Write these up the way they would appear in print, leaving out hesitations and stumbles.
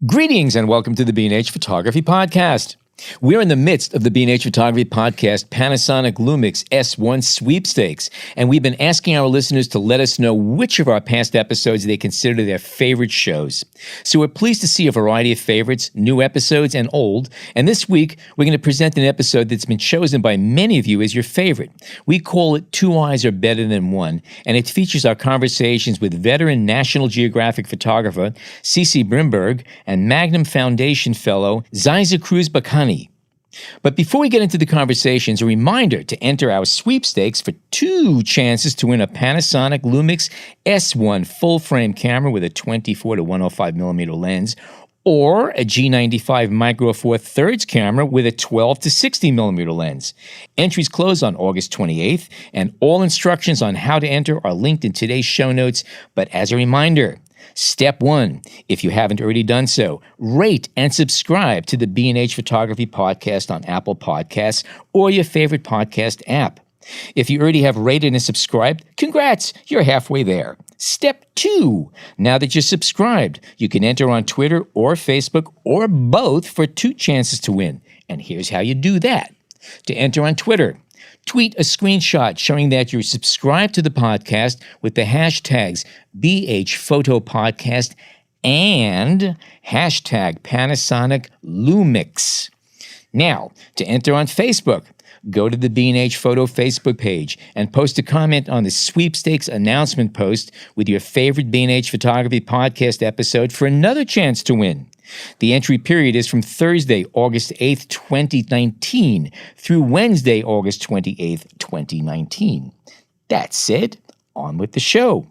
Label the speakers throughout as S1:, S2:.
S1: Greetings and welcome to the B&H Photography Podcast. We're in the midst of the B&H Photography Podcast Panasonic LUMIX S1 Sweepstakes, and we've been asking our listeners to let us know which of our past episodes they consider their favorite shows. So we're pleased to see a variety of favorites, new episodes, and old, and this week we're going to present an episode that's been chosen by many of you as your favorite. We call it Two Eyes Are Better Than One, and it features our conversations with veteran National Geographic photographer Sisse Brimberg and Magnum Foundation fellow Xyza Cruz Bacani. But before we get into the conversations, a reminder to enter our sweepstakes for 2 chances to win a Panasonic LUMIX S1 full-frame camera with a 24 to 105 millimeter lens, or a G95 Micro Four Thirds camera with a 12 to 60 millimeter lens. Entries close on August 28th, and all instructions on how to enter are linked in today's show notes. But as a reminder, Step 1, if you haven't already done so, rate and subscribe to the B&H Photography Podcast on Apple Podcasts or your favorite podcast app. If you already have rated and subscribed, congrats, you're halfway there. Step 2, now that you're subscribed, you can enter on Twitter or Facebook or both for 2 chances to win. And here's how you do that. To enter on Twitter, tweet a screenshot showing that you're subscribed to the podcast with the hashtags BHPhotoPodcast and hashtag Panasonic LUMIX. Now, to enter on Facebook, go to the B&H Photo Facebook page and post a comment on the sweepstakes announcement post with your favorite B&H Photography Podcast episode for another chance to win. The entry period is from Thursday, August 8th, 2019 through Wednesday, August 28th, 2019. That said, on with the show.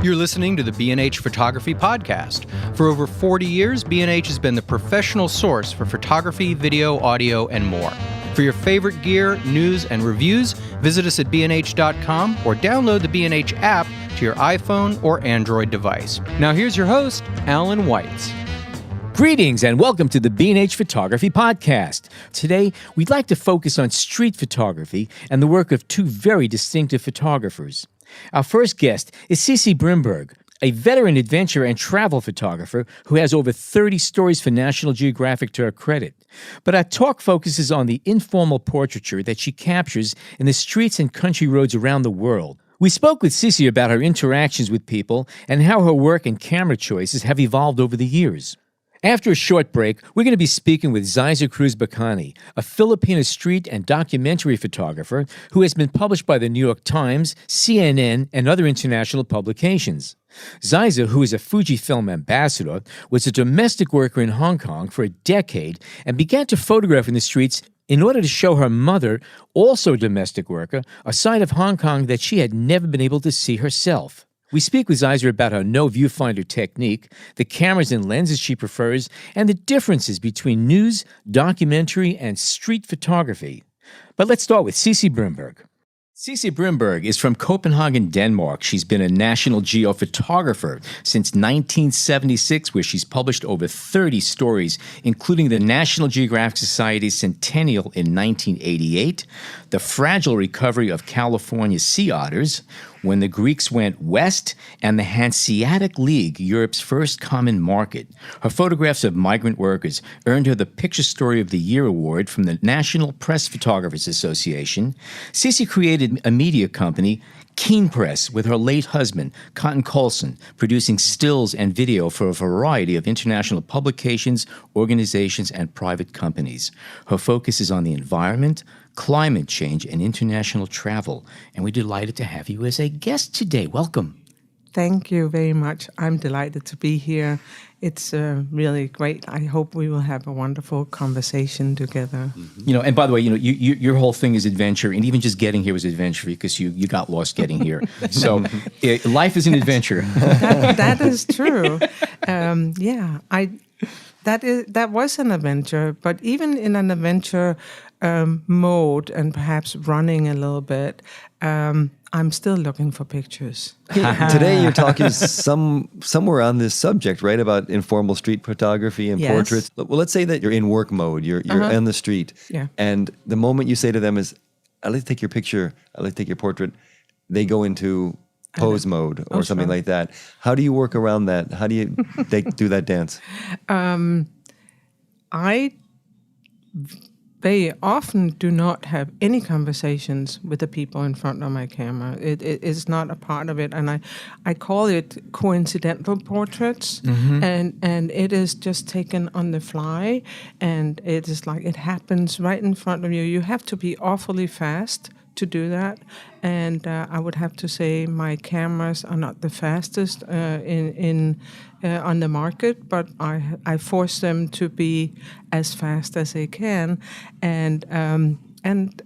S2: You're listening to the B&H Photography Podcast. For over 40 years, B&H has been the professional source for photography, video, audio, and more. For your favorite gear, news, and reviews, visit us at bnh.com or download the B&H app to your iPhone or Android device. Now here's your host, Alan Weitz.
S1: Greetings and welcome to the B&H Photography Podcast. Today, we'd like to focus on street photography and the work of 2 very distinctive photographers. Our first guest is Sisse Brimberg, a veteran adventure and travel photographer who has over 30 stories for National Geographic to her credit. But our talk focuses on the informal portraiture that she captures in the streets and country roads around the world. We spoke with Sisse about her interactions with people and how her work and camera choices have evolved over the years. After a short break, we're going to be speaking with Xyza Cruz Bacani, a Filipino street and documentary photographer who has been published by the New York Times, CNN, and other international publications. Xyza, who is a Fujifilm ambassador, was a domestic worker in Hong Kong for a decade and began to photograph in the streets in order to show her mother, also a domestic worker, a side of Hong Kong that she had never been able to see herself. We speak with Xyza about her no viewfinder technique, the cameras and lenses she prefers, and the differences between news, documentary, and street photography. But let's start with Sisse Brimberg. Sisse Brimberg is from Copenhagen, Denmark. She's been a National Geo photographer since 1976, where she's published over 30 stories, including the National Geographic Society's centennial in 1988, the fragile recovery of California sea otters, when the Greeks went west, and the Hanseatic League, Europe's first common market. Her photographs of migrant workers earned her the Picture Story of the Year award from the National Press Photographers Association. Sisse created a media company, Keen Press, with her late husband, Cotton Coulson, producing stills and video for a variety of international publications, organizations, and private companies. Her focus is on the environment, climate change, and international travel. And we're delighted to have you as a guest today. Welcome.
S3: Thank you very much. I'm delighted to be here. It's really great. I hope we will have a wonderful conversation together.
S1: You know, and by the way, your whole thing is adventure, and even just getting here was adventure because you got lost getting here. So life is an adventure.
S3: That is true. That was an adventure, but even in an adventure mode and perhaps running a little bit, I'm still looking for pictures.
S4: Today your talk is somewhere on this subject, right? About informal street photography and portraits. Well, let's say that you're in work mode, you're on the street, and the moment you say to them is, I'd like to take your picture, I'd like to take your portrait, they go into pose mode or something like that. How do you work around that? How do you do that dance?
S3: I very often do not have any conversations with the people in front of my camera. It is not a part of it, and I call it coincidental portraits, and it is just taken on the fly, and it is like it happens right in front of you. You have to be awfully fast to do that, and I would have to say my cameras are not the fastest on the market, but I force them to be as fast as they can, and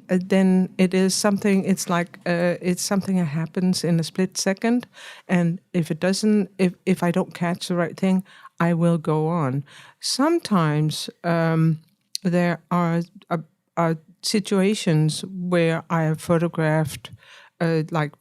S3: then it is something. It's like it's something that happens in a split second, and if it doesn't, if I don't catch the right thing, I will go on. Sometimes there are situations where I have photographed, like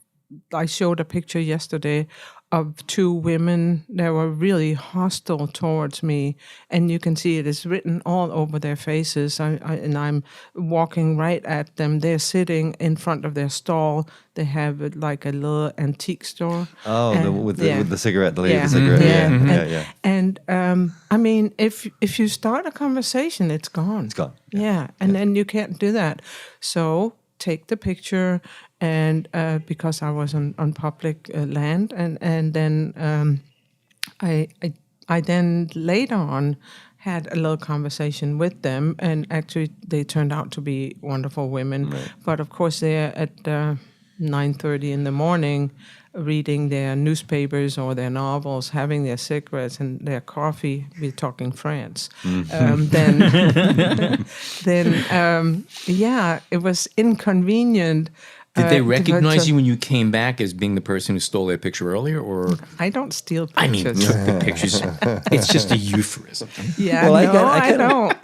S3: I showed a picture yesterday of two women that were really hostile towards me, and you can see it is written all over their faces. And I'm walking right at them. They're sitting in front of their stall. They have like a little antique store.
S4: Oh, with the cigarette, the lady with the cigarette. Yeah.
S3: And I mean, if you start a conversation, it's gone.
S4: It's gone.
S3: Yeah, and then you can't do that. So take the picture, and because I was on public land, and then I then later on had a little conversation with them, and actually they turned out to be wonderful women. Right. But of course they're at 9:30 in the morning reading their newspapers or their novels, having their cigarettes and their coffee. We're talking France. It was inconvenient.
S1: Did they recognize you when you came back as being the person who stole their picture earlier, or?
S3: I don't steal pictures.
S1: I mean, took the pictures. It's just a euphemism.
S3: Yeah,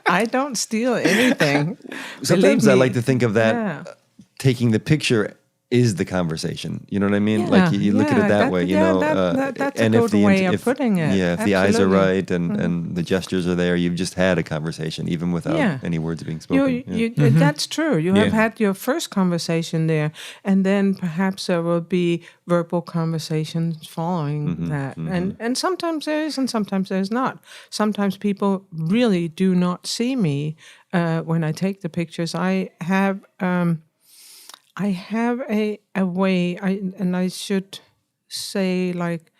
S3: I don't steal anything.
S4: Sometimes I like to think of that, taking the picture is the conversation. You know what I mean?
S3: Yeah,
S4: like you look at it that way, you know.
S3: That's a good way of putting it.
S4: Yeah, if the eyes are right and the gestures are there, you've just had a conversation, even without any words being spoken.
S3: That's true. You have had your first conversation there, and then perhaps there will be verbal conversations following that. And sometimes there is, and sometimes there's not. Sometimes people really do not see me when I take the pictures. I have a way, and I should say, like,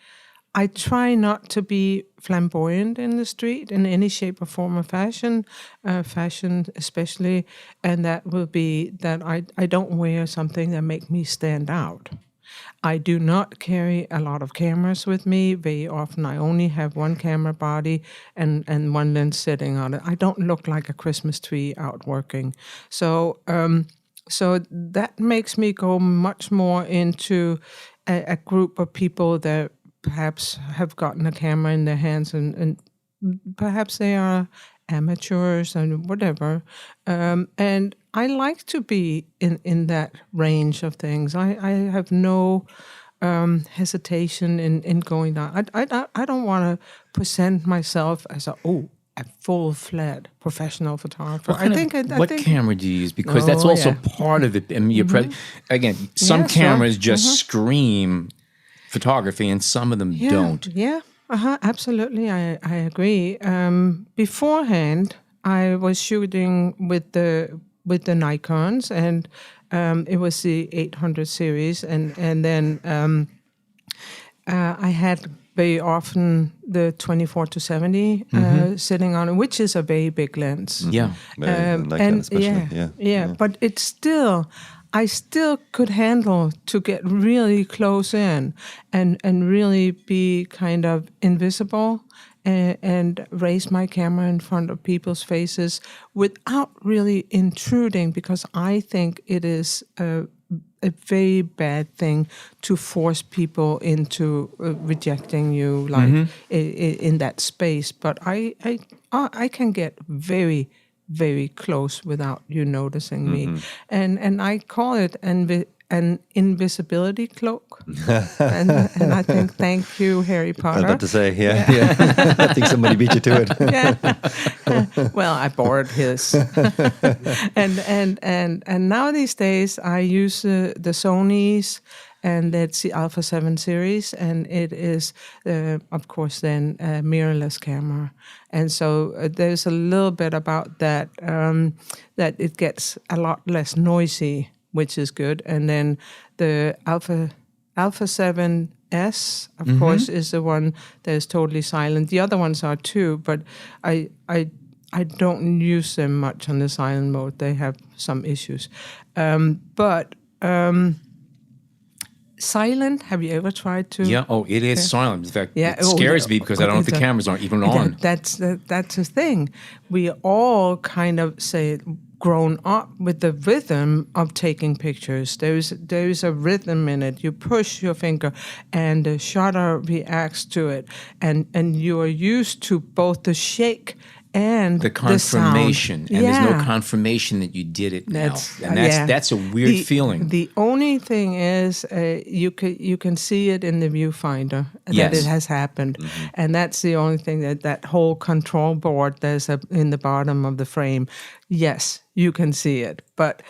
S3: I try not to be flamboyant in the street in any shape or form of fashion especially, and that will be that I don't wear something that make me stand out. I do not carry a lot of cameras with me. Very often I only have one camera body and one lens sitting on it. I don't look like a Christmas tree out working. So that makes me go much more into a group of people that perhaps have gotten a camera in their hands and perhaps they are amateurs and whatever. And I like to be in that range of things. I have no hesitation in going down. I don't want to present myself as a full-fledged professional photographer.
S1: What camera do you use? Because that's also part of it. I mean, again, some cameras just scream photography, and some of them don't.
S3: Yeah, absolutely. I agree. Beforehand, I was shooting with the Nikons, and it was the 800 series, and then I had very often the 24-70 sitting on it, which is a very big lens.
S1: Yeah,
S3: but it's still, I still could handle to get really close in and really be kind of invisible and raise my camera in front of people's faces without really intruding, because I think it is a very bad thing to force people into rejecting you, like in that space. But I can get very, very close without you noticing me, and I call it an invisibility cloak. and I think, thank you, Harry Potter.
S4: I was about to say, I think somebody beat you to it.
S3: Well, I borrowed his. and now these days I use the Sonys and that's the Alpha 7 series, and it is, of course, then a mirrorless camera. And so there's a little bit about that, that it gets a lot less noisy, which is good. And then the Alpha 7S, of course, is the one that is totally silent. The other ones are too, but I don't use them much on the silent mode. They have some issues. But silent, have you ever tried to?
S1: Yeah, it is silent. In fact, it scares me because I don't know if the cameras aren't even on.
S3: That's the thing. We all kind of say grown up with the rhythm of taking pictures. There's a rhythm in it. You push your finger and the shutter reacts to it. And you are used to both the shake and
S1: the confirmation.
S3: The
S1: and there's no confirmation that you did it now. That's a weird feeling.
S3: The only thing is you can see it in the viewfinder that it has happened. And that's the only thing that whole control board there's in the bottom of the frame. Yes, you can see it. But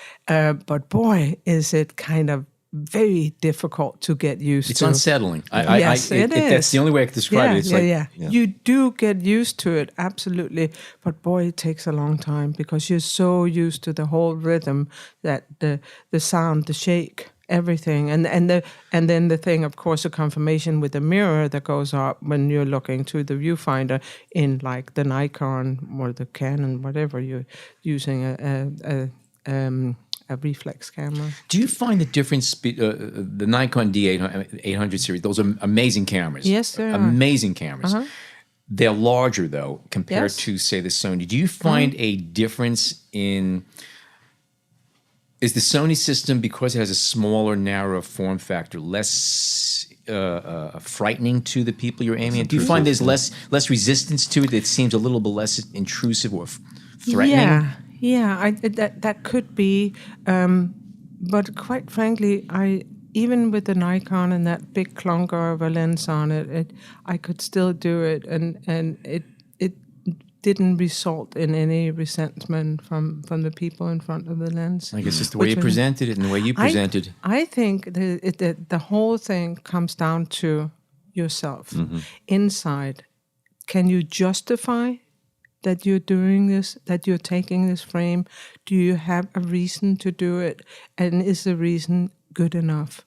S3: boy, is it kind of very difficult to get used to.
S1: It's unsettling.
S3: Yes, it is.
S1: That's the only way I can describe it. It's
S3: You do get used to it, absolutely. But boy, it takes a long time because you're so used to the whole rhythm, that the sound, the shake, everything. And then the thing, of course, the confirmation with the mirror that goes up when you're looking to the viewfinder in like the Nikon or the Canon, whatever you're using a reflex camera.
S1: Do you find the difference, the Nikon D800 series, those are amazing cameras.
S3: Yes, they are.
S1: Amazing cameras. They're larger, though, compared to, say, the Sony. Do you find a difference in... Is the Sony system, because it has a smaller, narrower form factor, less frightening to the people you're aiming at? Do you find there's less resistance to it? It seems a little bit less intrusive or threatening?
S3: Yeah, that could be, but quite frankly, even with the Nikon and that big clunker of a lens on it, I could still do it, and it didn't result in any resentment from the people in front of the lens.
S1: I guess it's the way you presented it and the way you presented.
S3: I think the whole thing comes down to yourself. Inside, can you justify that you're doing this, that you're taking this frame? Do you have a reason to do it? And is the reason good enough?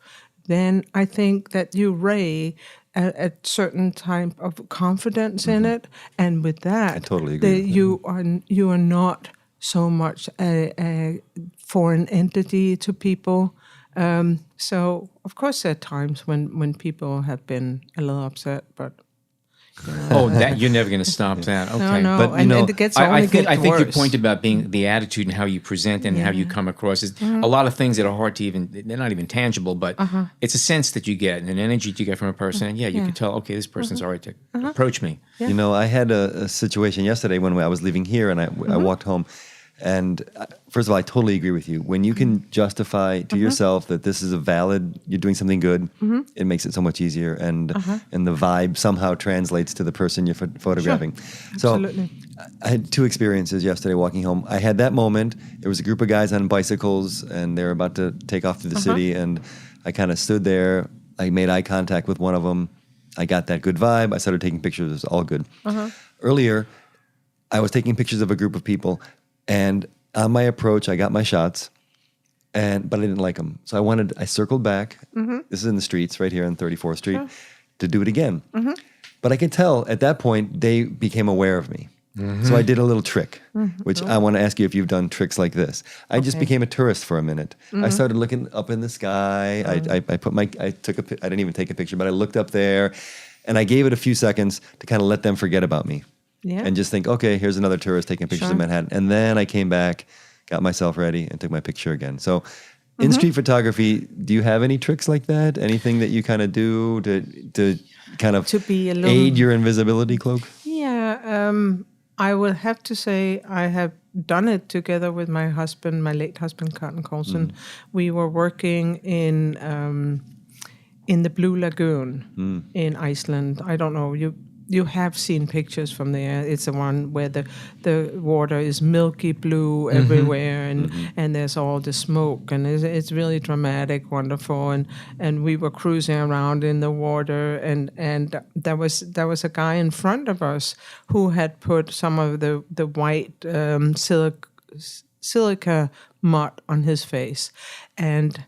S3: Then I think that you raise a certain type of confidence in it. And with that,
S4: I totally agree.
S3: You are not so much a foreign entity to people. So, of course, there are times when people have been a little upset, but...
S1: that you're never going to stop that. Okay,
S3: no.
S1: But
S3: and it gets
S1: I think
S3: worse.
S1: your point about being the attitude and how you present and how you come across is a lot of things that are hard to even. They're not even tangible, but it's a sense that you get and an energy that you get from a person. And you can tell. Okay, this person's all right to approach me.
S3: Yeah.
S4: You know, I had a situation yesterday when I was leaving here and I walked home. And first of all, I totally agree with you. When you can justify to yourself that this is you're doing something good, it makes it so much easier, and the vibe somehow translates to the person you're photographing.
S3: Sure.
S4: So
S3: Absolutely.
S4: I had two experiences yesterday walking home. I had that moment. There was a group of guys on bicycles, and they were about to take off through the city, and I kind of stood there. I made eye contact with one of them. I got that good vibe. I started taking pictures. It was all good. Earlier, I was taking pictures of a group of people. And on my approach, I got my shots, but I didn't like them. So I circled back. This is in the streets right here on 34th Street to do it again. But I could tell at that point, they became aware of me. So I did a little trick, which I want to ask you if you've done tricks like this. I just became a tourist for a minute. I started looking up in the sky. I didn't even take a picture, but I looked up there and I gave it a few seconds to kind of let them forget about me.
S3: Yeah.
S4: And just think, okay, here's another tourist taking pictures of Manhattan. And then I came back, got myself ready, and took my picture again. So in street photography, do you have any tricks like that? Anything that you kind of do to kind of aid your invisibility cloak?
S3: Yeah, I will have to say I have done it together with my husband, my late husband, Cotton Coulson. We were working in the Blue Lagoon in Iceland. I don't know, you have seen pictures from there. It's the one where the water is milky blue everywhere, and there's all the smoke, and it's really dramatic, wonderful. And we were cruising around in the water, and there was a guy in front of us who had put some of the white silica mud on his face, and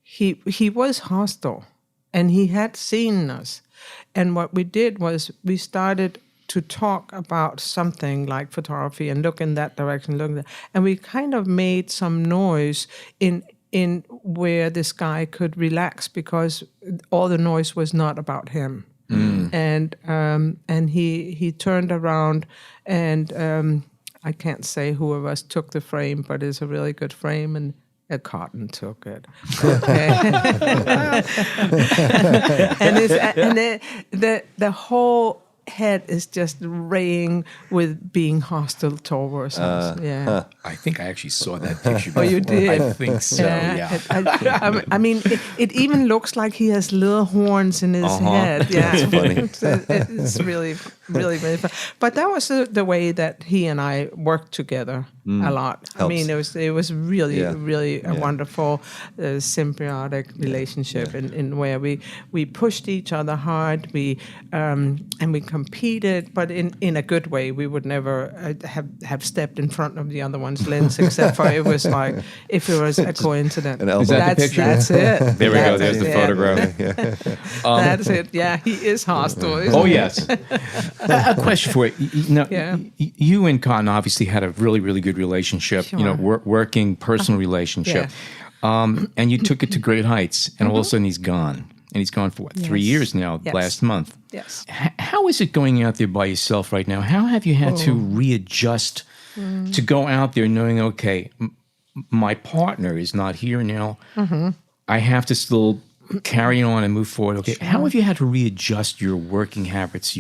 S3: he was hostile, and he had seen us. And what we did was we started to talk about something like photography and look in that direction, and we kind of made some noise in where this guy could relax, because all the noise was not about him. And he turned around, and I can't say who of us took the frame, but it's a really good frame, and Cotton took it. And the whole head is just raying with being hostile towards us. Yeah.
S1: I think I actually saw that picture.
S3: Oh, you did?
S1: I think so, yeah.
S3: I mean, it even looks like he has little horns in his head. Yeah,
S4: that's funny.
S3: It's really fun. But that was the way that he and I worked together a lot.
S4: Helps.
S3: I mean, it was really a wonderful symbiotic relationship in where we pushed each other hard. We competed, but in a good way. We would never have stepped in front of the other one's lens, except for it was like if it was a coincidence.
S1: Is that the picture?
S3: That's it.
S1: There we go. There's the photograph.
S3: That's it. Yeah, he is hostile. Isn't he?
S1: Yes. A question for you. You and Cotton obviously had a really, really good relationship.
S3: Sure.
S1: Working personal relationship, and you took it to great heights. And all of a sudden, he's gone. And he's gone for what, 3 years now?
S3: Yes.
S1: Last month.
S3: Yes.
S1: How is it going out there by yourself right now? How have you had to readjust to go out there knowing, okay, my partner is not here now. I have to still carry on and move forward. Okay, how have you had to readjust your working habits?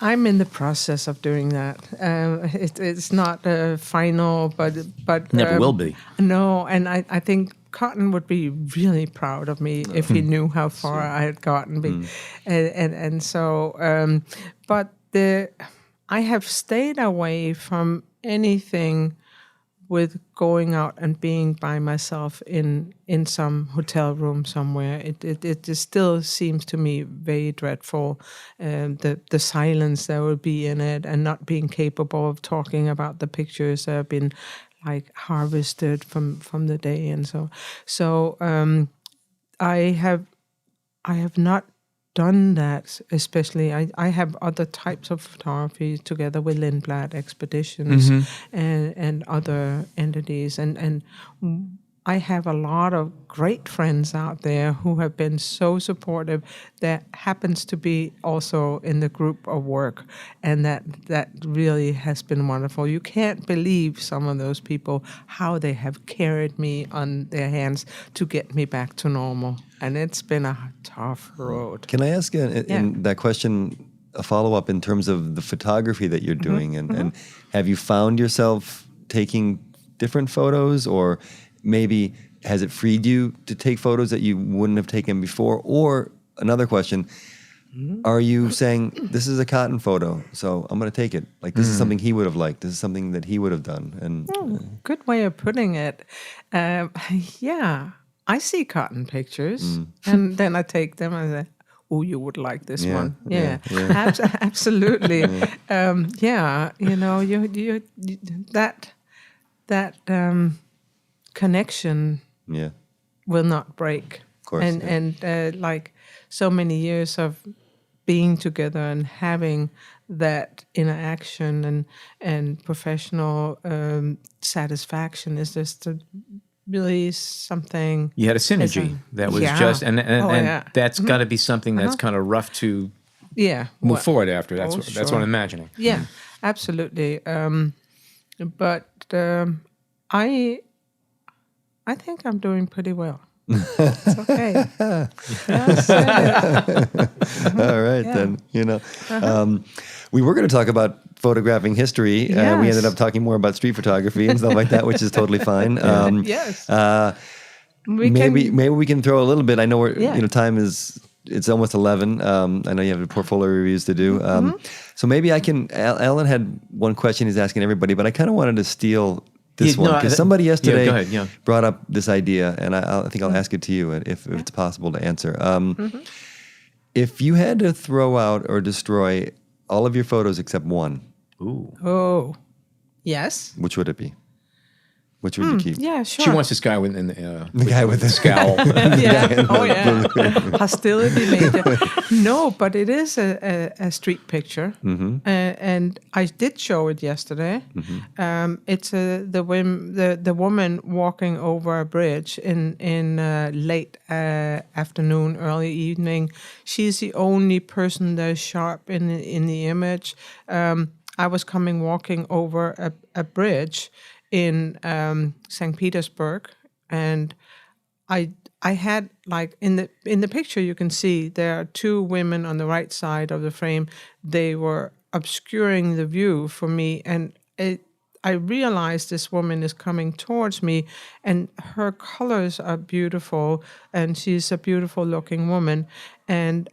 S3: I'm in the process of doing that. It's not final, but
S1: Never will be.
S3: No, and I think Cotton would be really proud of me if he knew how far I had gotten. And so, but I have stayed away from anything with going out and being by myself in some hotel room somewhere. It just still seems to me very dreadful, the silence that would be in it, and not being capable of talking about the pictures that have been like harvested from the day. And so I have not done that, especially. I have other types of photography together with Lindblad Expeditions and other entities, and I have a lot of great friends out there who have been so supportive, that happens to be also in the group of work, and that really has been wonderful. You can't believe some of those people, how they have carried me on their hands to get me back to normal. And it's been a tough road.
S4: Can I ask in that question a follow-up in terms of the photography that you're doing? And have you found yourself taking different photos, or maybe has it freed you to take photos that you wouldn't have taken before? Or another question, are you saying, this is a Cotton photo, so I'm going to take it? Like, this is something he would have liked. This is something that he would have done. And
S3: good way of putting it. I see Cotton pictures, and then I take them and say, oh, you would like this one. Absolutely. You know, you that connection will not break.
S4: Of course.
S3: And like so many years of being together and having that interaction and professional satisfaction is just really something.
S1: You had a synergy that was just, and that's got to be something that's kind of rough to move forward after. That's what I'm imagining.
S3: Yeah, absolutely. But I think I'm doing pretty well. It's okay.
S4: All right, then. You know, we were going to talk about photographing history.
S3: Yes.
S4: We ended up talking more about street photography and stuff like that, which is totally fine.
S3: Yes.
S4: Maybe we can throw a little bit. I know we're time is it's almost 11. I know you have the portfolio reviews to do. So maybe I can. Alan had one question he's asking everybody, but I kind of wanted to steal this one because somebody yesterday
S1: go ahead,
S4: brought up this idea, and I think I'll ask it to you if it's possible to answer. If you had to throw out or destroy all of your photos except one,
S3: Oh, yes.
S4: which would it be? Which would you keep?
S3: Yeah, sure.
S1: She wants this guy with
S4: The guy with the
S1: scowl.
S3: Yeah. Oh, yeah. Hostility major. No, but it is a street picture, and I did show it yesterday. It's the woman walking over a bridge in late afternoon, early evening. She's the only person that's sharp in the image. I was walking over a bridge in St. Petersburg, and I had like in the picture you can see there are two women on the right side of the frame. They were obscuring the view for me, and I realized this woman is coming towards me, and her colors are beautiful, and she's a beautiful looking woman, and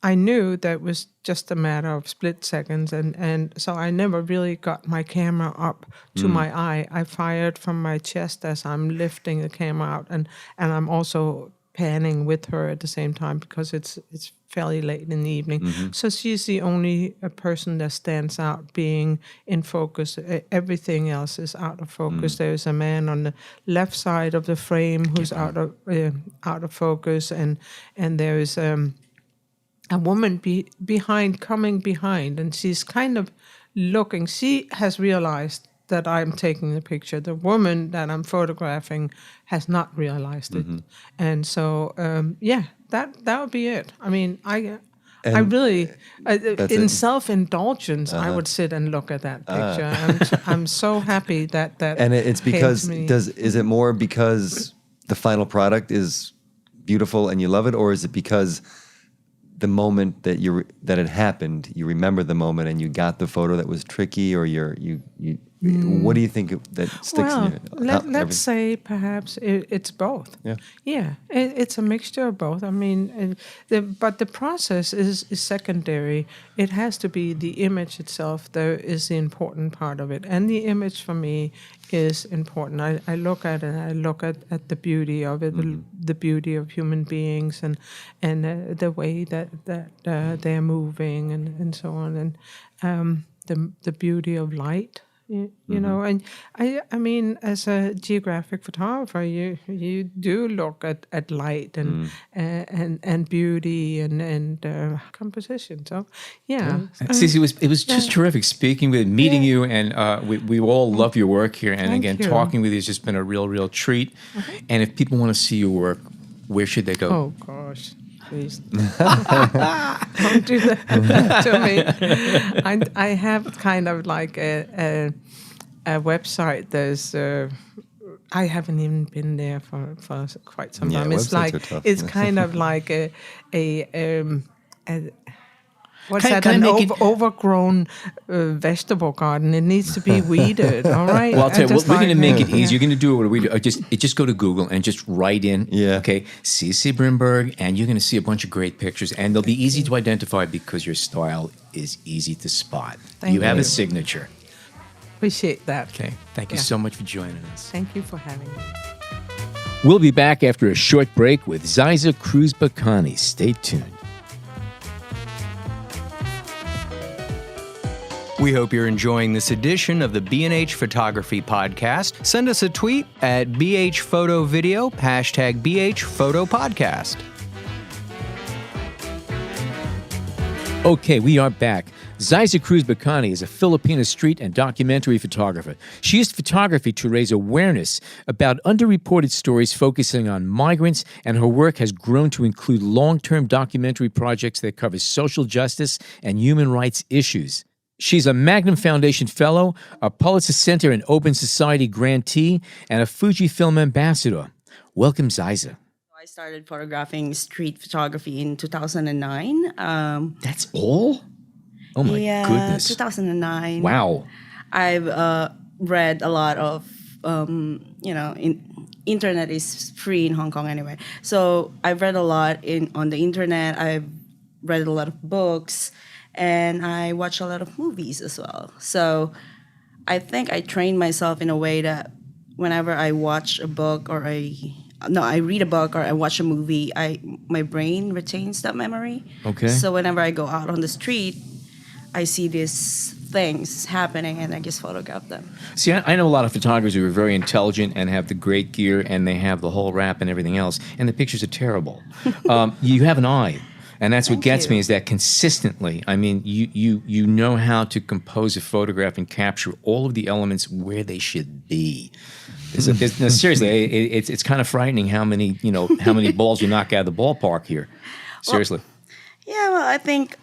S3: I knew that was just a matter of split seconds, and so I never really got my camera up to my eye. I fired from my chest as I'm lifting the camera out, and I'm also panning with her at the same time because it's fairly late in the evening. So she's the only person that stands out being in focus. Everything else is out of focus. There's a man on the left side of the frame who's out of focus, and there is a woman coming behind, and she's kind of looking. She has realized that I'm taking the picture. The woman that I'm photographing has not realized it, and so that would be it. I mean, I really, in self-indulgence, I would sit and look at that picture. I'm so happy that.
S4: And it's because is it more because the final product is beautiful and you love it, or is it because the moment that it happened, you remember the moment and you got the photo that was tricky, or you what do you think that sticks in you?
S3: Let's say perhaps it's both. Yeah, it's a mixture of both. I mean, but the process is secondary. It has to be the image itself that is the important part of it, and the image for me is important. I look at it, I look at the beauty of it, the beauty of human beings, and the way that they're moving, and so on, and the beauty of light. You know, and I mean, as a geographic photographer, you do look at light and beauty and composition. So
S1: Sisse, it was just terrific speaking with, meeting you, and we all love your work here. And again, talking with you has just been a real treat. And if people want to see your work, where should they go?
S3: Oh gosh. Please. Don't do that to me. I have kind of like a website. There's I haven't even been there for quite some time. It's like it's kind of like what's that? An overgrown vegetable garden. It needs to be weeded. All right.
S1: Well, I'll tell you, we're going to make it easy. You're going to do what we do. Just go to Google and just write in. Okay, Sisse Brimberg, and you're going to see a bunch of great pictures, and they'll be easy to identify because your style is easy to spot.
S3: Thank you.
S1: Have a signature.
S3: Appreciate that.
S1: Okay. Thank you so much for joining us.
S3: Thank you for having me.
S1: We'll be back after a short break with Xyza, Cruz, Bacani. Stay tuned.
S2: We hope you're enjoying this edition of the B&H Photography Podcast. Send us a tweet at BHPhotoVideo, #BHPhotoPodcast.
S1: Okay, we are back. Xyza Cruz Bacani is a Filipino street and documentary photographer. She used photography to raise awareness about underreported stories focusing on migrants, and her work has grown to include long-term documentary projects that cover social justice and human rights issues. She's a Magnum Foundation Fellow, a Pulitzer Center and Open Society grantee, and a Fujifilm ambassador. Welcome, Xyza.
S5: I started photographing street photography in 2009.
S1: That's all? Oh, my goodness.
S5: 2009.
S1: Wow.
S5: I've read a lot of, internet is free in Hong Kong anyway. So I've read a lot on the internet. I've read a lot of books, and I watch a lot of movies as well. So I think I trained myself in a way that whenever I watch a book or I read a book or I watch a movie, my brain retains that memory.
S1: Okay.
S5: So whenever I go out on the street, I see these things happening and I just photograph them.
S1: See, I know a lot of photographers who are very intelligent and have the great gear and they have the whole wrap and everything else, and the pictures are terrible. You have an eye. And that's what gets me, is that consistently, I mean, you know how to compose a photograph and capture all of the elements where they should be. No, seriously, it's kind of frightening how many balls you knock out of the ballpark here. Seriously.
S5: Well, I think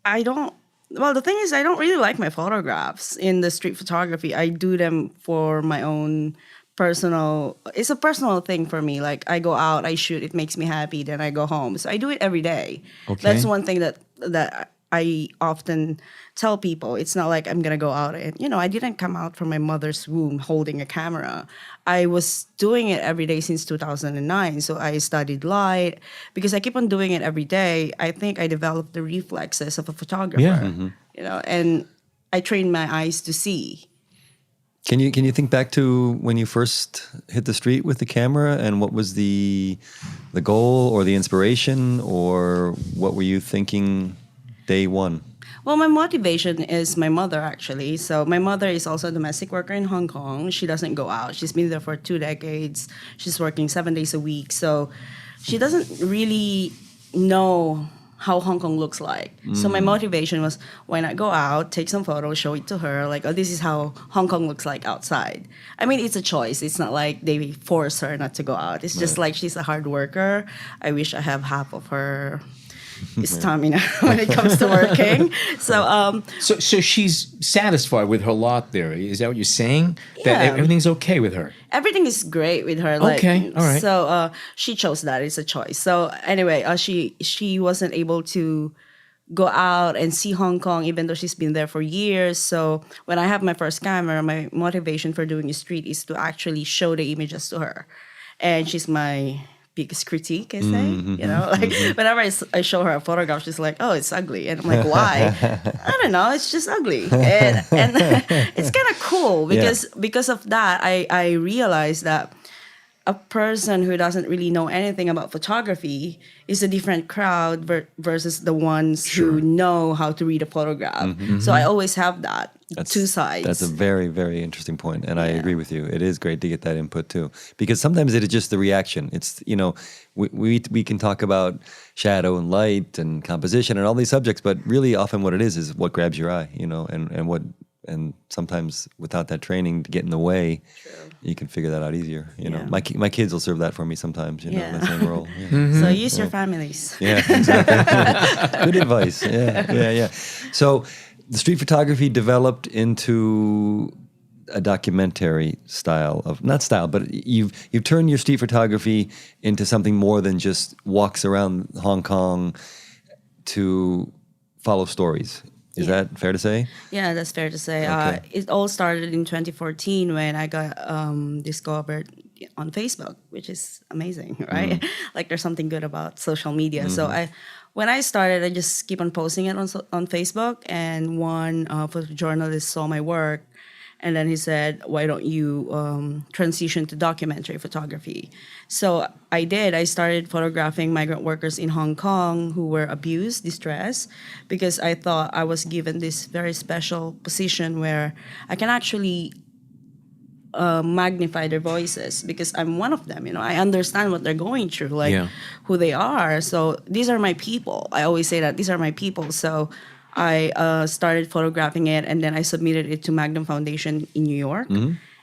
S5: I don't. Well, the thing is, I don't really like my photographs in the street photography. I do them for my own it's a personal thing for me. Like, I go out, I shoot, it makes me happy, then I go home. So I do it every day.
S1: Okay.
S5: That's one thing that I often tell people. It's not like I'm gonna go out and, I didn't come out from my mother's womb holding a camera. I was doing it every day since 2009. So I studied light. Because I keep on doing it every day, I think I developed the reflexes of a photographer.
S1: Yeah. Mm-hmm.
S5: And I trained my eyes to see.
S4: Can you think back to when you first hit the street with the camera, and what was the goal or the inspiration, or what were you thinking day one?
S5: Well, my motivation is my mother, actually. So my mother is also a domestic worker in Hong Kong. She doesn't go out. She's been there for 2 decades. She's working 7 days a week. So she doesn't really know how Hong Kong looks like. So my motivation was, why not go out, take some photos, show it to her, like, oh, this is how Hong Kong looks like outside. I mean, it's a choice. It's not like they force her not to go out. It's just like, she's a hard worker. I wish I have half of her stamina when it comes to working. So
S1: So she's satisfied with her lot there. Is that what you're saying? That
S5: Yeah.
S1: everything's okay with her?
S5: everything is great with her. Like,
S1: Okay, all right.
S5: So she chose that. It's a choice. So anyway, she wasn't able to go out and see Hong Kong, even though she's been there for years. So when I have my first camera, my motivation for doing a street is to actually show the images to her. And she's my biggest critique, I say. Like whenever I show her a photograph, she's like, oh, it's ugly. And I'm like, why? I don't know, it's just ugly. And it's kind of cool because of that, I realized that a person who doesn't really know anything about photography is a different crowd versus the ones who know how to read a photograph. So I always have that, two sides.
S4: That's a very, very interesting point, and I agree with you. It is great to get that input too, because sometimes it is just the reaction. It's, we can talk about shadow and light and composition and all these subjects, but really often what it is what grabs your eye, and sometimes without that training to get in the way, you can figure that out easier. My kids will serve that for me sometimes. In that same role. Yeah.
S5: So use your families.
S4: Yeah, exactly. Good advice. Yeah. So the street photography developed into a documentary style of, not style, but you've turned your street photography into something more than just walks around Hong Kong to follow stories. Is that fair to say? Yeah,
S5: that's fair to say.
S4: Okay.
S5: It all started in 2014 when I got discovered on Facebook, which is amazing, right? Like, there's something good about social media. So when I started, I just keep on posting it on Facebook, and one photojournalist saw my work, and then he said, why don't you transition to documentary photography? So I did. I started photographing migrant workers in Hong Kong who were abused, distressed, because I thought I was given this very special position where I can actually magnify their voices, because I'm one of them. I understand what they're going through, who they are. So these are my people. I always say that these are my people. So I started photographing it, and then I submitted it to Magnum Foundation in New York.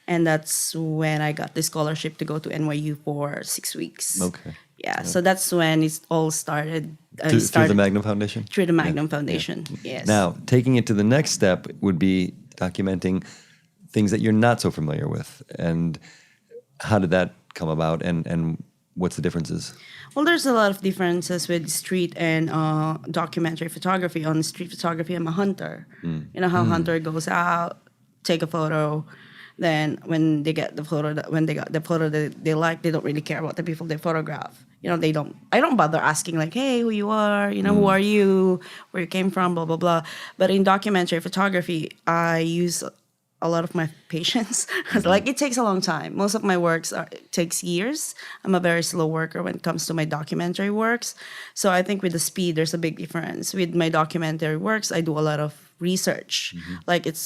S5: And that's when I got the scholarship to go to NYU for 6 weeks.
S4: Okay.
S5: Yeah, so that's when it all started.
S4: Through the Magnum Foundation?
S5: Through the Magnum Foundation, yes.
S4: Now, taking it to the next step would be documenting things that you're not so familiar with. And how did that come about, and what's the differences?
S5: Well, there's a lot of differences with street and documentary photography. On street photography, I'm a hunter. You know how hunter goes out, take a photo, then when they get the photo, when they got the photo that they like, they don't really care about the people they photograph. They don't. I don't bother asking like, "Hey, who you are? Who are you? Where you came from? Blah blah blah." But in documentary photography, I use a lot of my patience. Like it takes a long time. Most of my works takes years. I'm a very slow worker when it comes to my documentary works. So I think with the speed, there's a big difference. With my documentary works, I do a lot of research. Like it's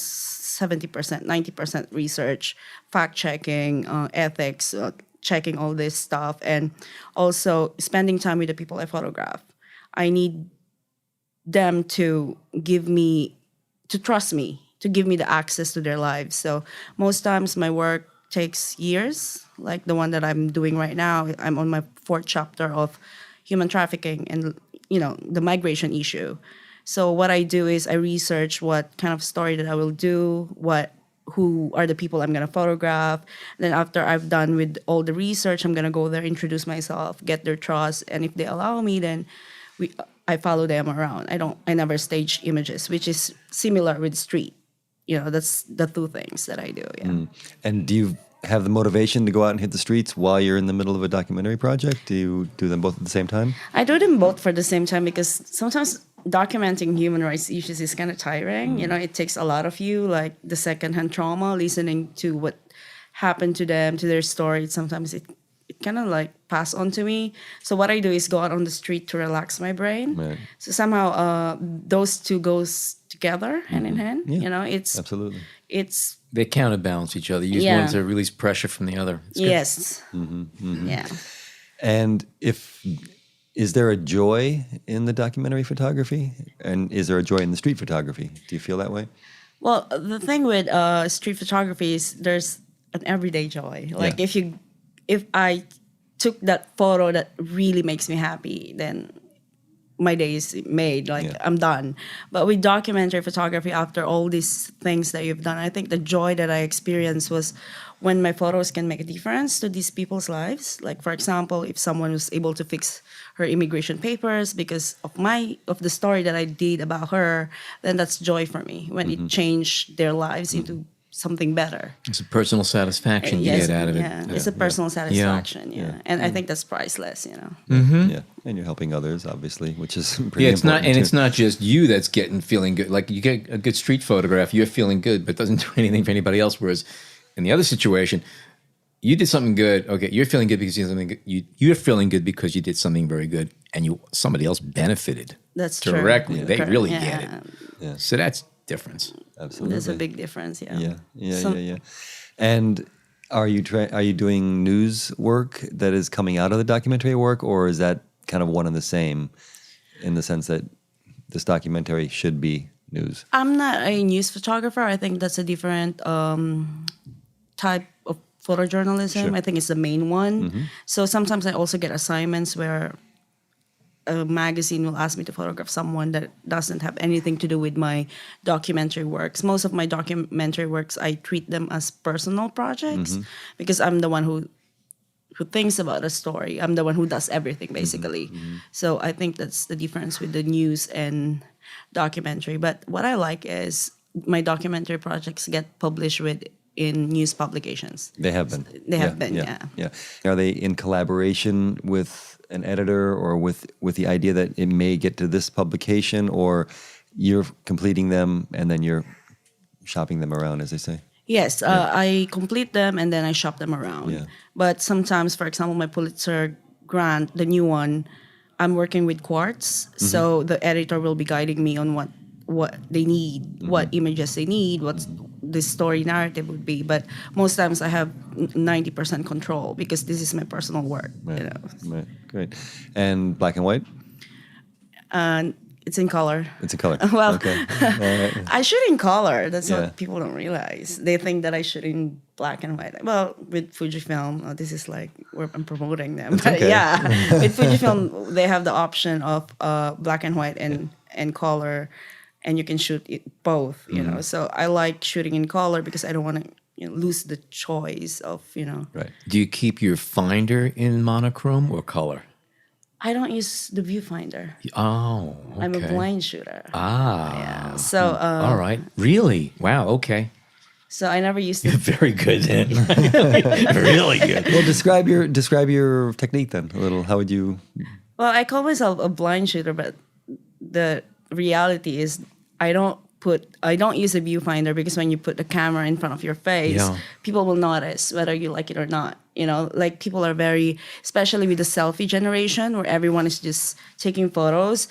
S5: 70%, 90% research, fact checking, ethics, checking all this stuff, and also spending time with the people I photograph. I need them to trust me, to give me the access to their lives. So most times my work takes years, like the one that I'm doing right now. I'm on my 4th chapter of human trafficking and, the migration issue. So what I do is I research what kind of story that I will do, who are the people I'm going to photograph. Then after I've done with all the research, I'm going to go there, introduce myself, get their trust. And if they allow me, then I follow them around. I never stage images, which is similar with street. That's the 2 things that I do. Yeah.
S4: And do you have the motivation to go out and hit the streets while you're in the middle of a documentary project? Do you do them both at the same time?
S5: I do them both for the same time because sometimes documenting human rights issues is kind of tiring. It takes a lot of you, like the secondhand trauma, listening to what happened to them, to their story. Sometimes it kind of like pass on to me. So what I do is go out on the street to relax my brain. Right. So somehow those 2 goes together, hand in hand. Yeah. It's
S4: absolutely.
S1: They counterbalance each other. You use one to release pressure from the other.
S5: Yes. Yeah.
S4: And is there a joy in the documentary photography? And is there a joy in the street photography? Do you feel that way?
S5: Well, the thing with street photography is there's an everyday joy. Like if I took that photo that really makes me happy, then my day is made. I'm done. But with documentary photography, after all these things that you've done, I think the joy that I experienced was when my photos can make a difference to these people's lives. Like, for example, if someone was able to fix her immigration papers because of the story that I did about her, then that's joy for me when it changed their lives into something better.
S1: It's a personal satisfaction you get out of it.
S5: Yeah, it's a personal satisfaction. Yeah. And I think that's priceless.
S4: Yeah, and you're helping others, obviously, which is pretty important.
S1: It's not just you that's feeling good. Like you get a good street photograph, you're feeling good, but it doesn't do anything for anybody else. Whereas in the other situation, you did something good. Okay, you're feeling good because you did something good. You're feeling good because you did something very good, and somebody else benefited.
S5: That's
S1: directly.
S5: True.
S1: They really get it. Yeah. So that's difference.
S4: Absolutely,
S5: there's a big difference. Yeah.
S4: And are you doing news work that is coming out of the documentary work, or is that kind of one and the same, in the sense that this documentary should be news?
S5: I'm not a news photographer. I think that's a different type of photojournalism. Sure. I think it's the main one. So sometimes I also get assignments where a magazine will ask me to photograph someone that doesn't have anything to do with my documentary works. Most of my documentary works, I treat them as personal projects because I'm the one who thinks about a story. I'm the one who does everything, basically. So I think that's the difference with the news and documentary. But what I like is my documentary projects get published in news publications.
S4: They have been.
S5: They have been, yeah.
S4: Are they in collaboration with an editor, or with the idea that it may get to this publication, or you're completing them and then you're shopping them around, as they say?
S5: Yes, I complete them and then I shop them around. Yeah. But sometimes, for example, my Pulitzer grant, the new one, I'm working with Quartz, so the editor will be guiding me on what they need, what images they need, what the story narrative would be. But most times I have 90% control because this is my personal work.
S4: Right. Right. Great. And black and white?
S5: It's in color.
S4: It's in color.
S5: Well,
S4: okay.
S5: I shoot in color. That's what people don't realize. They think that I shoot in black and white. Well, with Fujifilm, this is like where I'm promoting them. But okay. With Fujifilm, they have the option of black and white and color, and you can shoot it both. You know, so I like shooting in color because I don't want to lose the choice of
S4: Right.
S1: Do you keep your finder in monochrome or color?
S5: I don't use the viewfinder.
S1: Oh, okay.
S5: I'm a blind shooter.
S1: Ah.
S5: Yeah. So.
S1: All right. Really? Wow. Okay.
S5: So I never used to.
S1: Very good then. Really good.
S4: Well, describe your technique then a little. How would you?
S5: Well, I call myself a blind shooter, but the reality is I don't use a viewfinder, because when you put the camera in front of your face, people will notice whether you like it or not. You know, like people are very, especially with the selfie generation where everyone is just taking photos.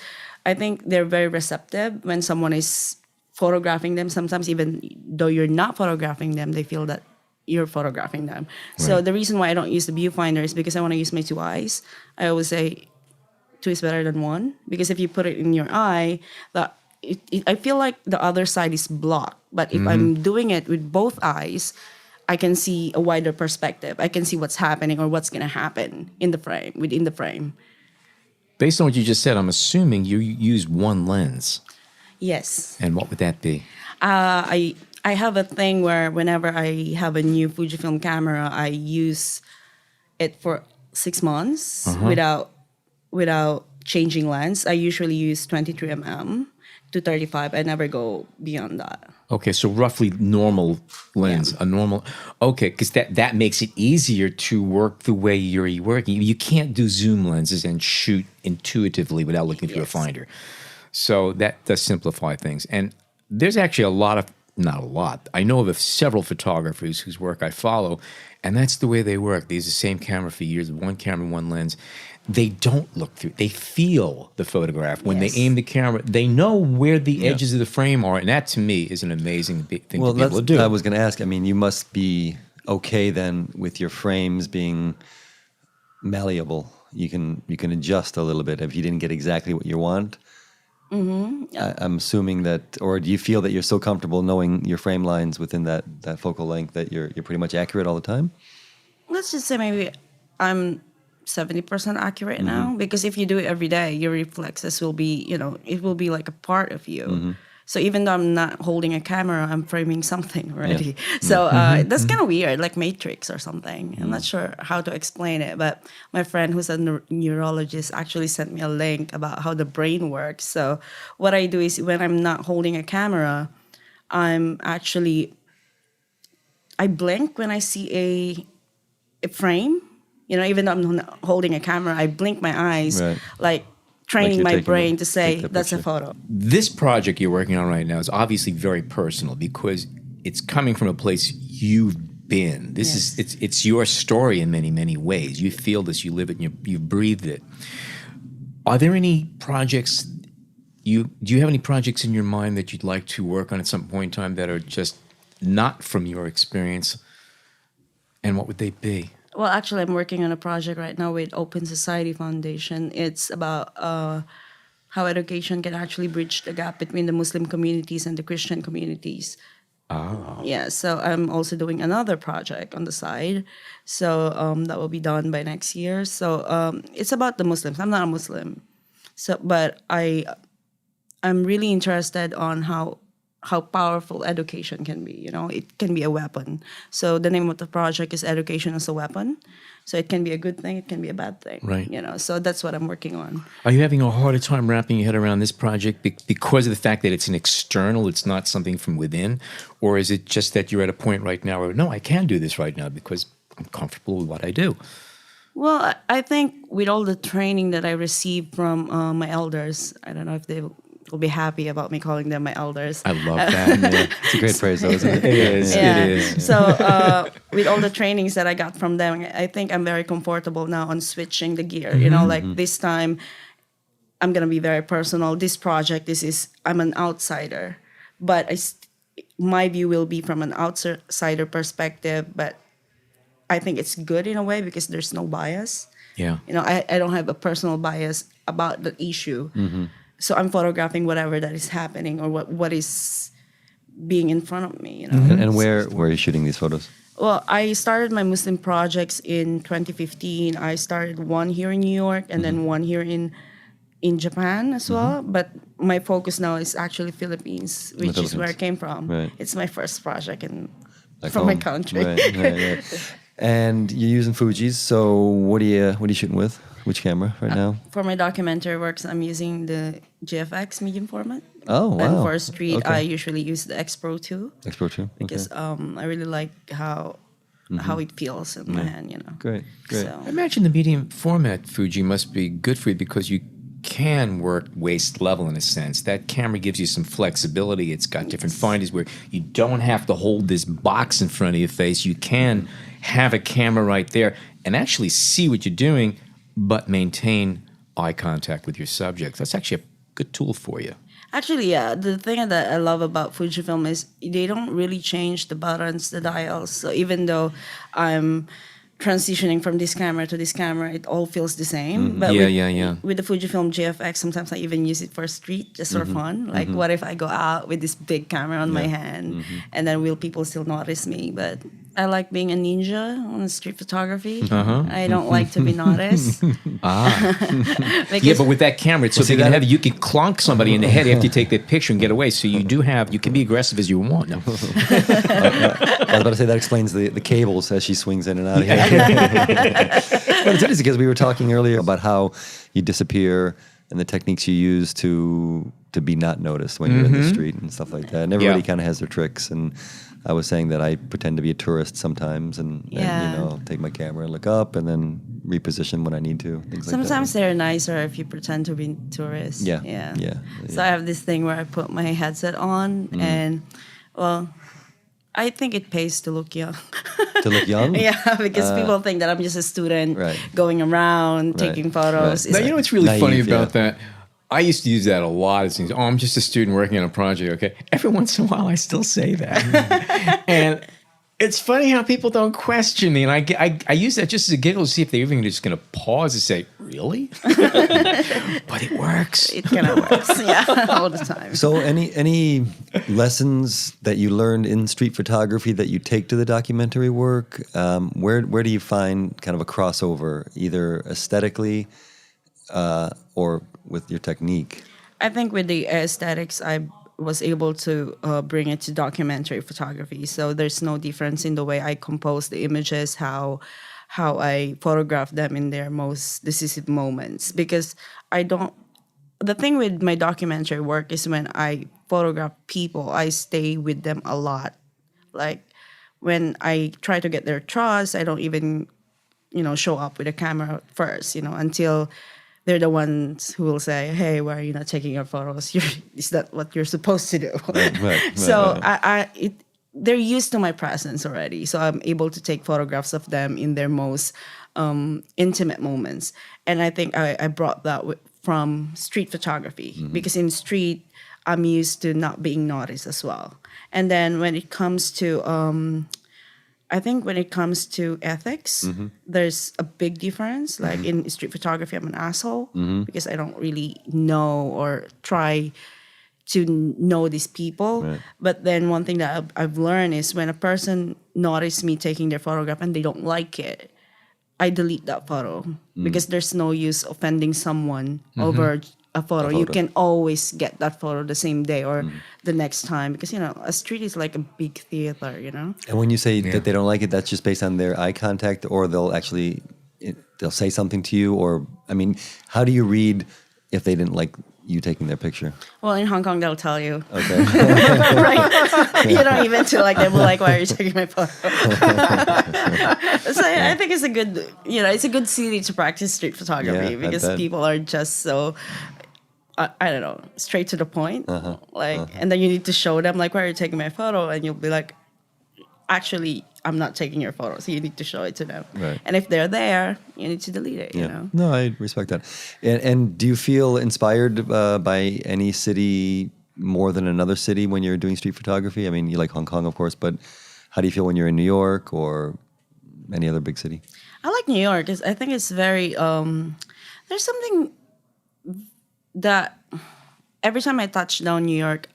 S5: I think they're very receptive when someone is photographing them. Sometimes even though you're not photographing them, they feel that you're photographing them. Right. So the reason why I don't use the viewfinder is because I want to use my two eyes. I always say 2 is better than 1, because if you put it in your eye, I feel like the other side is blocked. But if I'm doing it with both eyes, I can see a wider perspective. I can see what's happening or what's going to happen in the frame, within the frame.
S1: Based on what you just said, I'm assuming you use one lens.
S5: Yes.
S1: And what would that be?
S5: I have a thing where whenever I have a new Fujifilm camera, I use it for 6 months without changing lens. I usually use 23mm to 35. I never go beyond that.
S1: Okay, so roughly normal lens, a normal. Okay, because that makes it easier to work the way you're working. You can't do zoom lenses and shoot intuitively without looking through a finder. So that does simplify things. And there's actually not a lot. I know of several photographers whose work I follow, and that's the way they work. They use the same camera for years, one camera, one lens. They don't look through. They feel the photograph. When they aim the camera, they know where the edges of the frame are, and that, to me, is an amazing thing to be able to do.
S4: I was going to ask, I mean, you must be okay then with your frames being malleable. You can adjust a little bit if you didn't get exactly what you want. I'm assuming that, or do you feel that you're so comfortable knowing your frame lines within that focal length that you're pretty much accurate all the time?
S5: Let's just say maybe I'm 70% accurate now, because if you do it every day, your reflexes will be, it will be like a part of you. So even though I'm not holding a camera, I'm framing something already. So that's kind of weird, like Matrix or something. I'm not sure how to explain it, but my friend who's a neurologist actually sent me a link about how the brain works. So what I do is when I'm not holding a camera, I blink when I see a frame. Even though I'm not holding a camera, I blink my eyes, like training my brain to say that's a photo.
S1: This project you're working on right now is obviously very personal because it's coming from a place you've been. It's your story in many, many ways. You feel this, you live it, and you breathed it. Are there any projects? Do you have any projects in your mind that you'd like to work on at some point in time that are just not from your experience? And what would they be?
S5: Well, actually, I'm working on a project right now with Open Society Foundation. It's about how education can actually bridge the gap between the Muslim communities and the Christian communities. Oh. Yeah, so I'm also doing another project on the side. So that will be done by next year. So it's about the Muslims. I'm not a Muslim. But I'm really interested on how powerful education can be. It can be a weapon. So the name of the project is Education as a Weapon. So it can be a good thing, it can be a bad thing.
S1: Right.
S5: So that's what I'm working on.
S1: Are you having a harder time wrapping your head around this project because of the fact that it's an external, it's not something from within? Or is it just that you're at a point right now where, no, I can do this right now because I'm comfortable with what I do?
S5: Well, I think with all the training that I received from my elders, I don't know if they will be happy about me calling them my elders.
S1: I love that.
S4: It's a great phrase, though, isn't it?
S1: It is.
S5: So with all the trainings that I got from them, I think I'm very comfortable now on switching the gear. This time, I'm going to be very personal. This project, I'm an outsider. But my view will be from an outsider perspective, but I think it's good in a way because there's no bias.
S1: Yeah.
S5: I don't have a personal bias about the issue. So I'm photographing whatever that is happening or what is being in front of me.
S4: And where are you shooting these photos?
S5: Well, I started my Muslim projects in 2015. I started one here in New York and then one here in Japan as well. But my focus now is actually Philippines, which is where I came from.
S4: Right.
S5: It's my first project from
S4: home.
S5: my country.
S4: Right. And you're using Fujis. So what are you shooting with? Which camera right now?
S5: For my documentary works, I'm using the GFX medium format.
S4: Oh, wow.
S5: And for street,
S4: Okay.
S5: I usually use the X Pro 2
S4: X Pro 2?
S5: because I really like how it feels in my hand, you know.
S4: Great, great.
S5: So,
S1: I imagine the medium format Fuji must be good for you because you can work waist level in a sense. That camera gives you some flexibility. It's got different findings where you don't have to hold this box in front of your face. You can have a camera right there and actually see what you're doing, but maintain eye contact with your subject. That's actually a good tool for you.
S5: actually, yeah, the thing that I love about Fujifilm is they don't really change the buttons, the dials. So even though I'm transitioning from this camera to this camera, it all feels the same. But with the Fujifilm GFX, sometimes I even use it for street just for fun. Like, what if I go out with this big camera on my hand, and then will people still notice me? But I like being a ninja on street photography. I don't like to be noticed.
S1: Yeah, but with that camera, it's so big and heavy, you can clonk somebody in the head after you take that picture and get away. So you can be aggressive as you want. No.
S4: I was about to say that explains the cables as she swings in and out of here. But it's interesting because we were talking earlier about how you disappear and the techniques you use to be not noticed when you're in the street and stuff like that. And everybody kind of has their tricks. And I was saying that I pretend to be a tourist sometimes and you know, take my camera and look up and then reposition when I need to.
S5: Sometimes they're nicer if you pretend to be tourist. Yeah. So I have this thing where I put my headset on and, well, I think it pays to look young.
S4: To look young?
S5: Yeah, because people think that I'm just a student going around taking photos.
S1: Now, you know what's really funny about that? I used to use that a lot. It seems, I'm just a student working on a project, okay? Every once in a while, I still say that. And it's funny how people don't question me. And I use that just as a giggle to see if they're even just going to pause and say, really? But it works.
S5: It kind of works, all the time.
S4: So any lessons that you learned in street photography that you take to the documentary work? Where do you find kind of a crossover, either aesthetically or with your technique?
S5: I think with the aesthetics, I was able to bring it to documentary photography. So there's no difference in the way I compose the images, how I photograph them in their most decisive moments. Because the thing with my documentary work is when I photograph people, I stay with them a lot. Like when I try to get their trust, I don't even, show up with a camera first, until they're the ones who will say, hey, why are you not taking your photos? Is that what you're supposed to do? So they're used to my presence already. So I'm able to take photographs of them in their most intimate moments. And I think I brought that from street photography because in street, I'm used to not being noticed as well. And then when it comes to... I think when it comes to ethics, there's a big difference. Like in street photography, I'm an asshole because I don't really know or try to know these people. Right. But then one thing that I've learned is when a person notices me taking their photograph and they don't like it, I delete that photo because there's no use offending someone over a photo. You can always get that photo the same day or the next time because, a street is like a big theater, And
S4: when you say that they don't like it, that's just based on their eye contact or they'll say something to you or, how do you read if they didn't like you taking their picture?
S5: Well, in Hong Kong, they'll tell you.
S4: Okay.
S5: Right. You don't even feel like they will like, why are you taking my photo? So I think it's a good, it's a good city to practice street photography because people are just so... I don't know, straight to the point. And then you need to show them, like, why are you taking my photo? And you'll be like, actually, I'm not taking your photo. So you need to show it to them. Right. And if they're there, you need to delete it,
S4: No, I respect that. And do you feel inspired by any city more than another city when you're doing street photography? I mean, you like Hong Kong, of course, but how do you feel when you're in New York or any other big city?
S5: I like New York. I think it's very, there's something... that every time I touch down New York,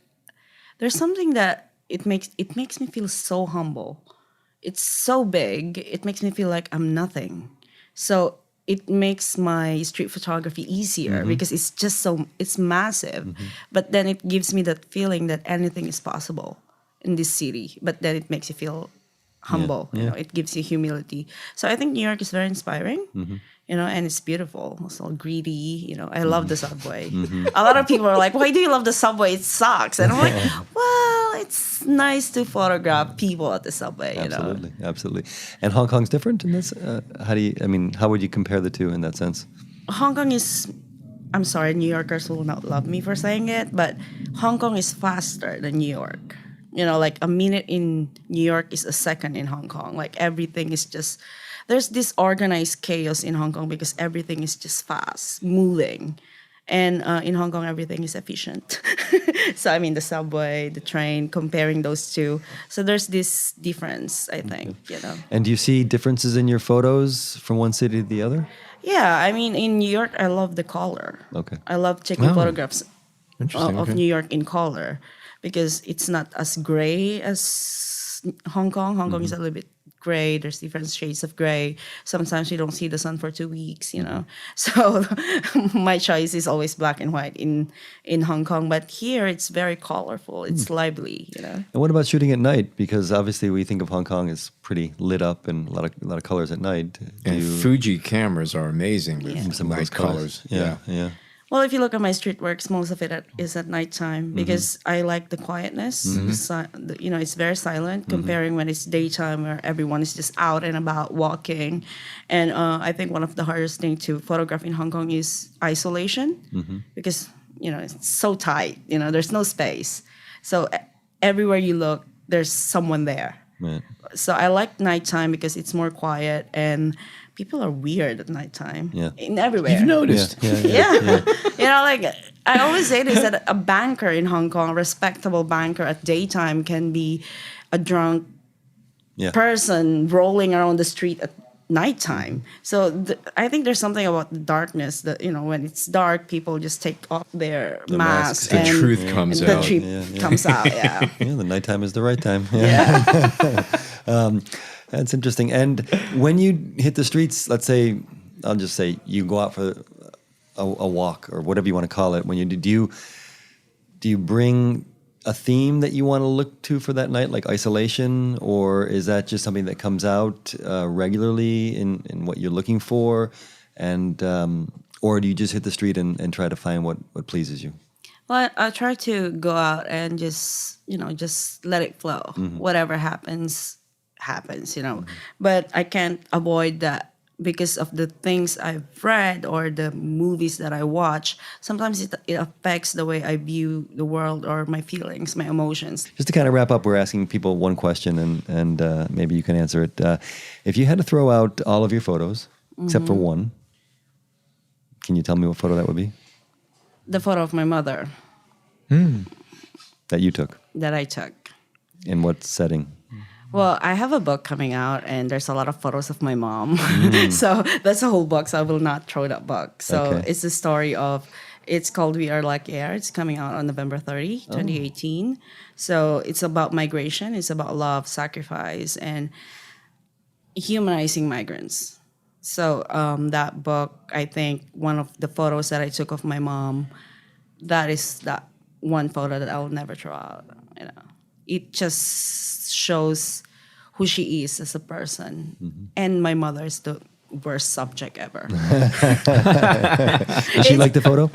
S5: there's something that it makes me feel so humble. It's so big. It makes me feel like I'm nothing. So it makes my street photography easier because it's just it's massive. But then it gives me that feeling that anything is possible in this city. But then it makes you feel humble.
S4: Yeah.
S5: You know, it gives you humility. So I think New York is very inspiring. You know, and it's beautiful. It's all greedy. You know, I love the subway. A lot of people are like, "Why do you love the subway? It sucks." And I'm like, "Well, it's nice to photograph people at the subway." You know,
S4: Absolutely. And Hong Kong's different in this. How would you compare the two in that sense?
S5: Hong Kong is. I'm sorry, New Yorkers will not love me for saying it, but Hong Kong is faster than New York. You know, like a minute in New York is a second in Hong Kong. Like everything is just. There's this organized chaos in Hong Kong because everything is just fast, moving. And in Hong Kong, everything is efficient. So, I mean, the subway, the train, comparing those two. So there's this difference, I think, you know.
S4: And do you see differences in your photos from one city to the other?
S5: Yeah, I mean, in New York, I love the color.
S4: Okay.
S5: I love taking photographs
S1: Interesting,
S5: of
S1: okay.
S5: New York in color because it's not as gray as Hong Kong. Hong Kong is a little bit gray. There's different shades of gray. Sometimes you don't see the sun for 2 weeks, you know. So my choice is always black and white in Hong Kong. But here it's very colorful. It's lively, you know.
S4: And what about shooting at night? Because obviously we think of Hong Kong as pretty lit up and a lot of colors at night.
S1: And Fuji cameras are amazing with
S4: Some of
S1: nice
S4: those colors.
S1: colors.
S4: Yeah.
S5: Well, if you look at my street works, most of it is at nighttime because I like the quietness. You know, it's very silent comparing when it's daytime where everyone is just out and about walking. And I think one of the hardest things to photograph in Hong Kong is isolation because, you know, it's so tight. You know, there's no space. So everywhere you look, there's someone there.
S4: Right.
S5: So I like nighttime because it's more quiet and people are weird at nighttime.
S4: Yeah.
S5: In everywhere.
S1: You've noticed.
S5: Yeah. You know, like I always say this that a banker in Hong Kong, a respectable banker at daytime can be a drunk person rolling around the street at nighttime. So I think there's something about the darkness that, you know, when it's dark, people just take off their masks.
S1: The
S5: And
S1: truth comes
S5: the
S1: out.
S5: truth comes out, yeah.
S4: Yeah, the nighttime is the right time.
S5: Yeah.
S4: That's interesting. And when you hit the streets, let's say, I'll just say you go out for a walk or whatever you want to call it. When you do you bring a theme that you want to look to for that night, like isolation, or is that just something that comes out regularly in what you're looking for, and or do you just hit the street and try to find what pleases you?
S5: Well, I try to go out and just let it flow. Whatever happens, you know. But I can't avoid that because of the things I've read or the movies that I watch. Sometimes it affects the way I view the world or my feelings, my emotions.
S4: Just to kind of wrap up, we're asking people one question, and maybe you can answer it. If you had to throw out all of your photos, except for one, can you tell me what photo that would be?
S5: The photo of my mother.
S4: That you took?
S5: That I took.
S4: In what setting?
S5: Well, I have a book coming out, and there's a lot of photos of my mom. So that's a whole book, so I will not throw that book. So it's the story of, it's called We Are Like Air. It's coming out on November 30, 2018. So it's about migration. It's about love, sacrifice, and humanizing migrants. So that book, I think one of the photos that I took of my mom, that is that one photo that I will never throw out. You know, it just shows who she is as a person. And my mother is the worst subject ever.
S4: Did she like the photo?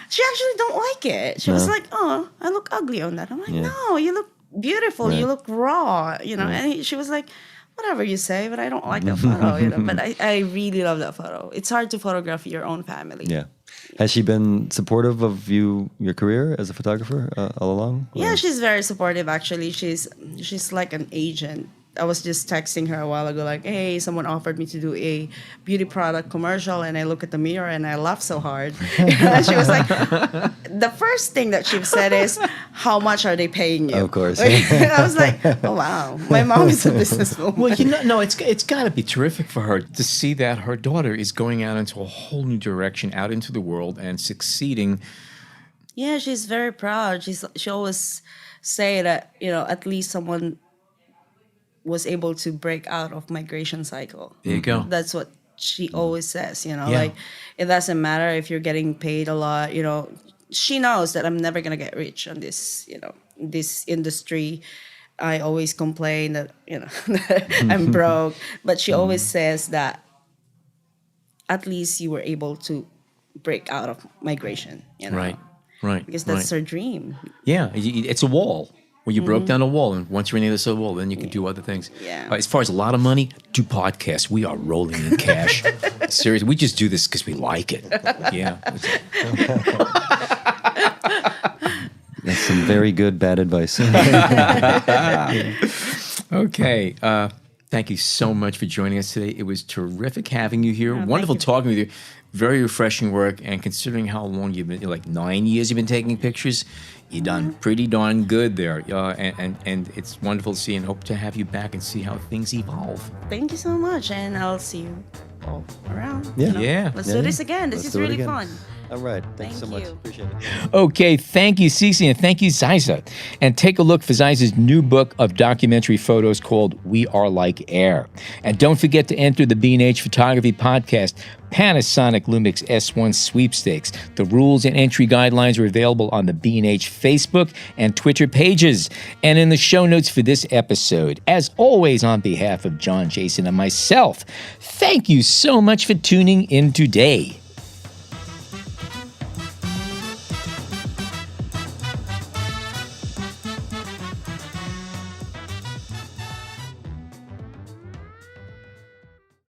S5: She actually don't like it. She was like, "Oh, I look ugly on that." I'm like, "No, you look beautiful. You look raw." You know, and she was like, "Whatever you say, but I don't like that photo." You know, but I really love that photo. It's hard to photograph your own family.
S4: Yeah. Has she been supportive of your career as a photographer all along?
S5: Yeah, she's very supportive. Actually, she's like an agent. I was just texting her a while ago, like, "Hey, someone offered me to do a beauty product commercial," and I look at the mirror and I laugh so hard. And she was like, the first thing that she said is, "How much are they paying you?"
S4: Of course.
S5: And I was like, "Oh wow, my mom is a businesswoman."
S1: Well, it's got to be terrific for her to see that her daughter is going out into a whole new direction, out into the world and succeeding.
S5: Yeah, she's very proud. She always say that, you know, at least someone was able to break out of migration cycle.
S1: There you go.
S5: That's what she always says, you know,
S1: Yeah.
S5: like it doesn't matter if you're getting paid a lot, you know, she knows that I'm never going to get rich on this, you know, this industry. I always complain that, I'm broke. But she always says that at least you were able to break out of migration,
S1: Right.
S5: Because that's her dream.
S1: Yeah, it's a wall. Where you broke down a wall, and once you're in the other side of the wall, then you can do other things.
S5: Yeah.
S1: As far as a lot of money, do podcasts. We are rolling in cash. Seriously, we just do this because we like it. Yeah.
S4: That's some very good bad advice.
S1: Okay. Thank you so much for joining us today. It was terrific having you here. Wonderful talking with you. Very refreshing work. And considering how long you've been, like 9 years you've been taking pictures, you've done pretty darn good there. And it's wonderful to see and hope to have you back and see how things evolve.
S5: Thank you so much, and I'll see you all around.
S1: Yeah.
S5: Let's do this again. This is really fun.
S4: All right. Thanks so
S5: Thank
S4: much.
S5: you.
S4: Appreciate it.
S1: Okay, thank you, Sisse, and thank you, Xyza. And take a look for Xyza's new book of documentary photos called We Are Like Air. And don't forget to enter the B&H Photography Podcast Panasonic LUMIX S1 Sweepstakes. The rules and entry guidelines are available on the B&H Facebook and Twitter pages and in the show notes for this episode. As always, on behalf of John, Jason, and myself, thank you so much for tuning in today.